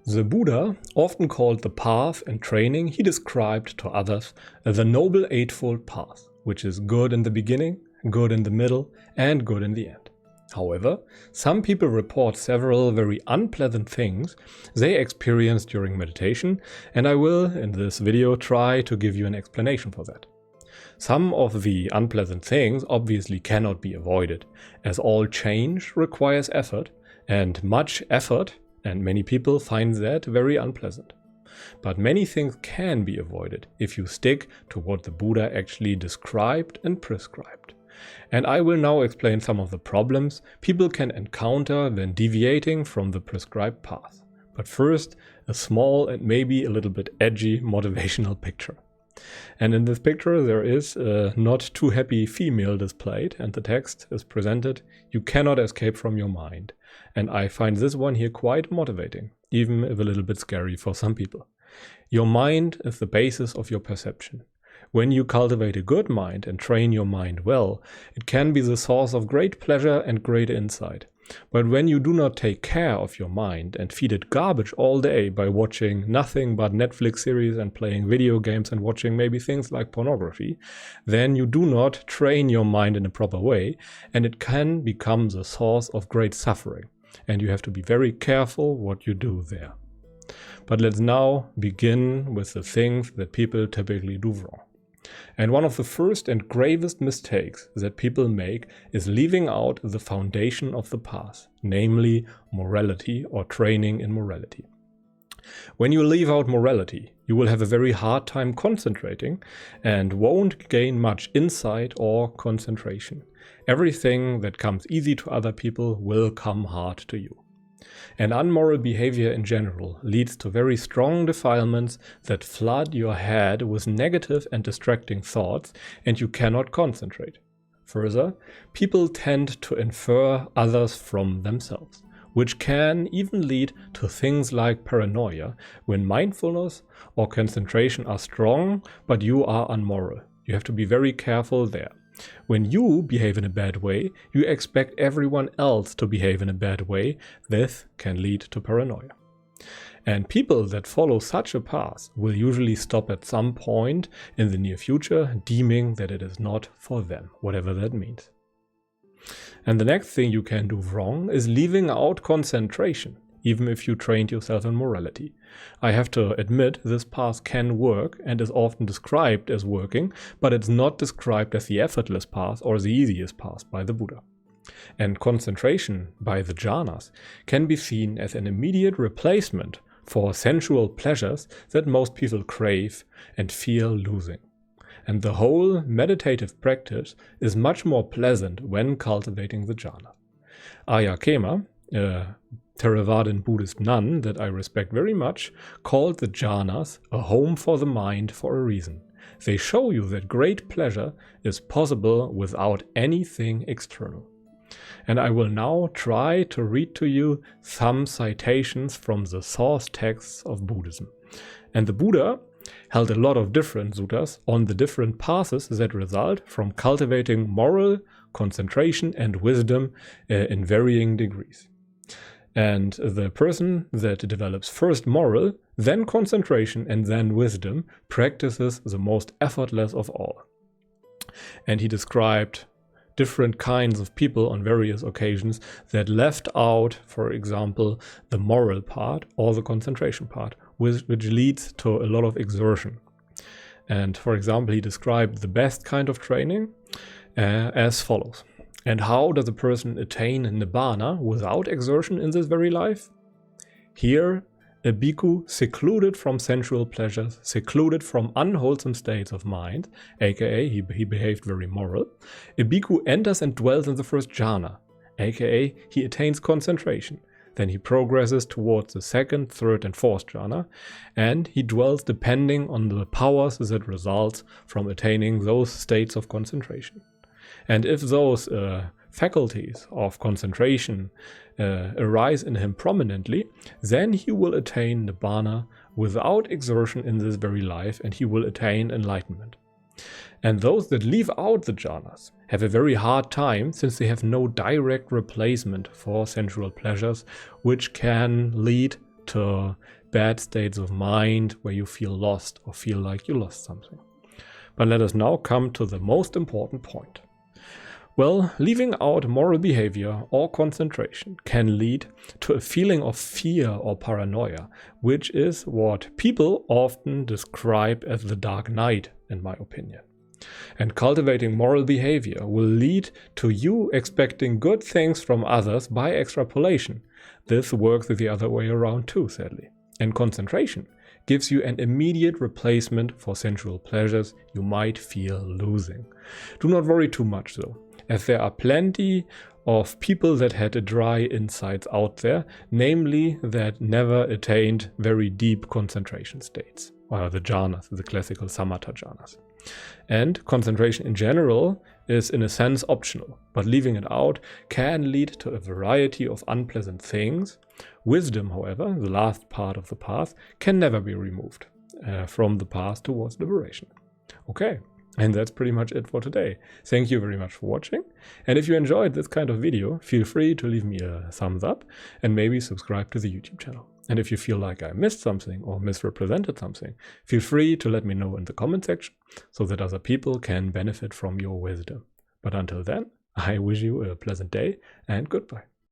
The Buddha, often called the path and training, he described to others the noble eightfold path, which is good in the beginning, good in the middle, and good in the end. However, some people report several very unpleasant things they experienced during meditation, and I will, in this video, try to give you an explanation for that. Some of the unpleasant things obviously cannot be avoided, as all change requires effort, and much effort, and many people find that very unpleasant. But many things can be avoided if you stick to what the Buddha actually described and prescribed. And I will now explain some of the problems people can encounter when deviating from the prescribed path. But first, a small and maybe a little bit edgy motivational picture. And in this picture there is a not too happy female displayed, and the text is presented, "You cannot escape from your mind." And I find this one here quite motivating, even if a little bit scary for some people. Your mind is the basis of your perception. When you cultivate a good mind and train your mind well, it can be the source of great pleasure and great insight. But when you do not take care of your mind and feed it garbage all day by watching nothing but Netflix series and playing video games and watching maybe things like pornography, then you do not train your mind in a proper way, and it can become the source of great suffering. And you have to be very careful what you do there. But let's now begin with the things that people typically do wrong. And one of the first and gravest mistakes that people make is leaving out the foundation of the path, namely morality or training in morality. When you leave out morality, you will have a very hard time concentrating and won't gain much insight or concentration. Everything that comes easy to other people will come hard to you. And unmoral behavior in general leads to very strong defilements that flood your head with negative and distracting thoughts, and you cannot concentrate. Further, people tend to infer others from themselves, which can even lead to things like paranoia when mindfulness or concentration are strong, but you are unmoral. You have to be very careful there. When you behave in a bad way, you expect everyone else to behave in a bad way. This can lead to paranoia. And people that follow such a path will usually stop at some point in the near future, deeming that it is not for them, whatever that means. And the next thing you can do wrong is leaving out concentration, even if you trained yourself in morality. I have to admit this path can work and is often described as working, but it's not described as the effortless path or the easiest path by the Buddha. And concentration by the jhanas can be seen as an immediate replacement for sensual pleasures that most people crave and fear losing. And the whole meditative practice is much more pleasant when cultivating the jhana. Ayya Khema, Theravadan Buddhist nun that I respect very much, called the jhanas a home for the mind for a reason. They show you that great pleasure is possible without anything external. And I will now try to read to you some citations from the source texts of Buddhism. And the Buddha held a lot of different suttas on the different paths that result from cultivating moral, concentration, and wisdom in varying degrees. And the person that develops first moral, then concentration, and then wisdom practices the most effortless of all. And he described different kinds of people on various occasions that left out, for example, the moral part or the concentration part, which leads to a lot of exertion. And for example, he described the best kind of training as follows. And how does a person attain nibbana without exertion in this very life? Here, a bhikkhu secluded from sensual pleasures, secluded from unwholesome states of mind, aka he behaved very moral, a bhikkhu enters and dwells in the first jhana, aka he attains concentration. Then he progresses towards the second, third, and fourth jhana, and he dwells depending on the powers that result from attaining those states of concentration. And if those faculties of concentration arise in him prominently, then he will attain nibbana without exertion in this very life, and he will attain enlightenment. And those that leave out the jhanas have a very hard time, since they have no direct replacement for sensual pleasures, which can lead to bad states of mind where you feel lost or feel like you lost something. But let us now come to the most important point. Well, leaving out moral behavior or concentration can lead to a feeling of fear or paranoia, which is what people often describe as the dark night, in my opinion. And cultivating moral behavior will lead to you expecting good things from others by extrapolation. This works the other way around too, sadly. And concentration gives you an immediate replacement for sensual pleasures you might feel losing. Do not worry too much though, as there are plenty of people that had a dry insides out there, namely that never attained very deep concentration states, or the jhanas, the classical samatha jhanas. And concentration in general is in a sense optional, but leaving it out can lead to a variety of unpleasant things. Wisdom, however, the last part of the path, can never be removed from the path towards liberation. Okay, and that's pretty much it for today. Thank you very much for watching. And if you enjoyed this kind of video, feel free to leave me a thumbs up and maybe subscribe to the YouTube channel. And if you feel like I missed something or misrepresented something, feel free to let me know in the comment section so that other people can benefit from your wisdom. But until then, I wish you a pleasant day and goodbye.